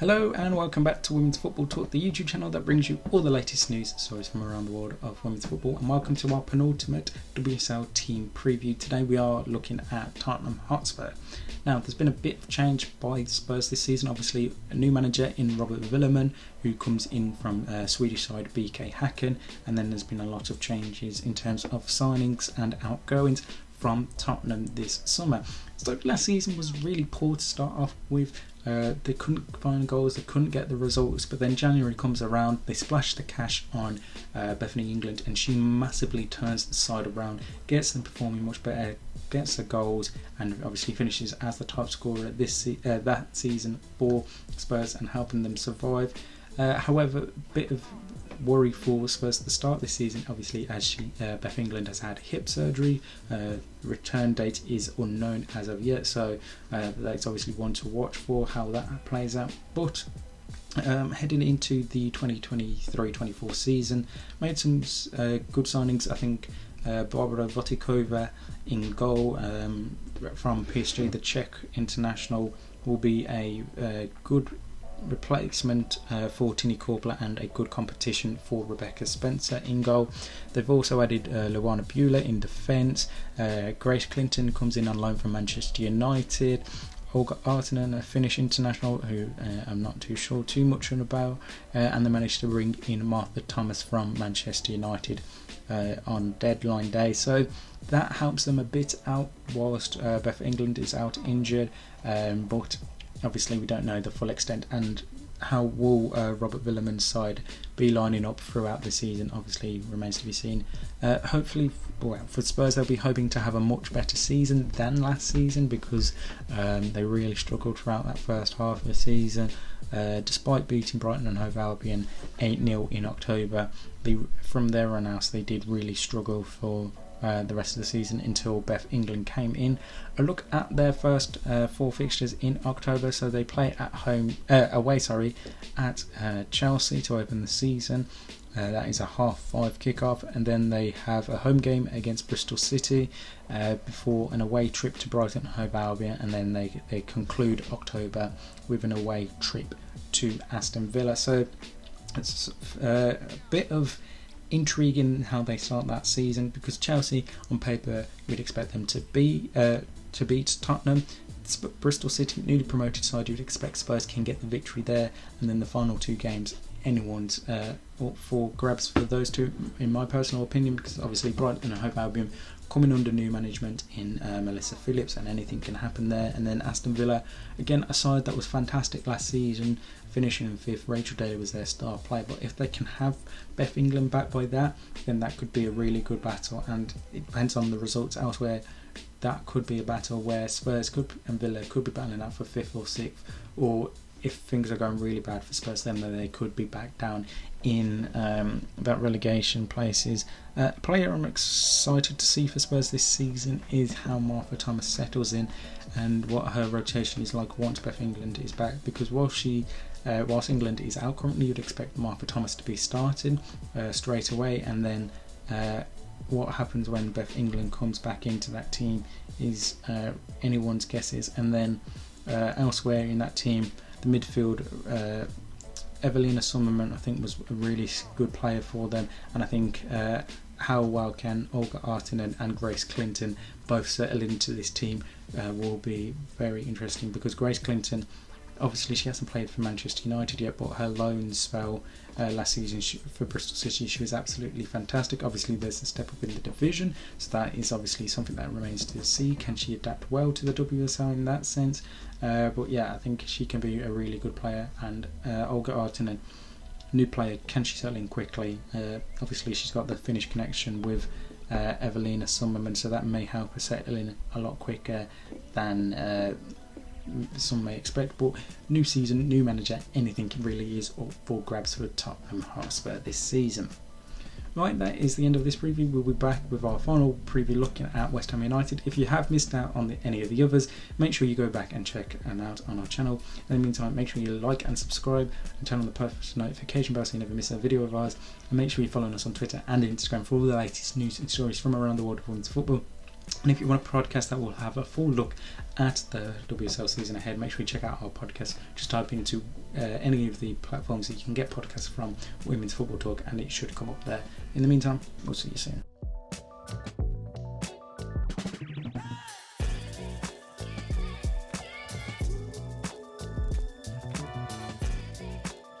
Hello and welcome back to Women's Football Talk, the YouTube channel that brings you all the latest news stories from around the world of women's football, and welcome to our penultimate WSL team preview. Today we are looking at Tottenham Hotspur. Now there's been a bit of change by Spurs this season, obviously a new manager in Robert Villeman who comes in from Swedish side BK Häcken, and then there's been a lot of changes in terms of signings and outgoings from Tottenham this summer. So last season was really poor to start off with. They couldn't find goals, they couldn't get the results, but then January comes around, they splash the cash on Bethany England, and she massively turns the side around, gets them performing much better, gets the goals, and obviously finishes as the top scorer that season for Spurs and helping them survive. However, a bit of worry for Spurs at the start of this season, obviously, as Beth England has had hip surgery. Return date is unknown as of yet, so that's obviously one to watch for how that plays out. But heading into the 2023-24 season, made some good signings. I think Barbara Votikova in goal from PSG, the Czech international, will be a good replacement for Tini Korpler and a good competition for Rebecca Spencer in goal. They've also added Luana Buehler in defence. Grace Clinton comes in on loan from Manchester United. Olga Artinen, a Finnish international who I'm not too sure too much about, and they managed to bring in Martha Thomas from Manchester United on deadline day, so that helps them a bit out whilst Beth England is out injured, but obviously we don't know the full extent and how will Robert Villeman's side be lining up throughout the season. Obviously remains to be seen. Hopefully, for Spurs, they'll be hoping to have a much better season than last season, because they really struggled throughout that first half of the season. Despite beating Brighton and Hove Albion 8-0 in October, from there on out they did really struggle for the rest of the season until Beth England came in. A look at their first 4 fixtures in October. So they play away at Chelsea to open the season. That is a 5:30 kickoff, and then they have a home game against Bristol City before an away trip to Brighton and Hove Albion, and then they conclude October with an away trip to Aston Villa. So it's a bit of intriguing how they start that season, because Chelsea on paper you'd expect them to beat Tottenham. Bristol City, newly promoted side, you'd expect Spurs can get the victory there, and then the final 2 games anyone's up for grabs for those two, in my personal opinion, because obviously Brighton and Hove Albion coming under new management in Melissa Phillips, and anything can happen there. And then Aston Villa, again a side that was fantastic last season, finishing in 5th. Rachel Daly was their star player, but if they can have Beth England back by that, then that could be a really good battle, and it depends on the results elsewhere. That could be a battle where Spurs and Villa could be battling out for 5th or 6th, or if things are going really bad for Spurs, then they could be back down in that relegation places. A player I'm excited to see for Spurs this season is how Martha Thomas settles in, and what her rotation is like once Beth England is back, because whilst England is out currently, you'd expect Martha Thomas to be starting straight away, and then what happens when Beth England comes back into that team is anyone's guesses. And then elsewhere in that team, the midfield, Evelina Summerman I think was a really good player for them, and I think how well can Olga Artinen and Grace Clinton both settle into this team will be very interesting, because Grace Clinton, obviously she hasn't played for Manchester United yet, but her loan spell last season for Bristol City, she was absolutely fantastic. Obviously there's a step up in the division, so that is obviously something that remains to see. Can she adapt well to the WSL in that sense? But yeah, I think she can be a really good player. And Olga Artinen, new player, can she settle in quickly? Obviously she's got the Finnish connection with Evelina Summerman, so that may help her settle in a lot quicker than some may expect. But new season, new manager, anything really is up for grabs for Tottenham Hotspur this season. Right, that is the end of this preview. We'll be back with our final preview looking at West Ham United. If you have missed out on any of the others, make sure you go back and check them out on our channel. In the meantime, make sure you like and subscribe and turn on the post notification bell so you never miss a video of ours. And make sure you follow us on Twitter and Instagram for all the latest news and stories from around the world of women's football. And if you want a podcast that will have a full look at the WSL season ahead, make sure you check out our podcast. Just type into any of the platforms that you can get podcasts from, Women's Football Talk, and it should come up there. In the meantime, we'll see you soon.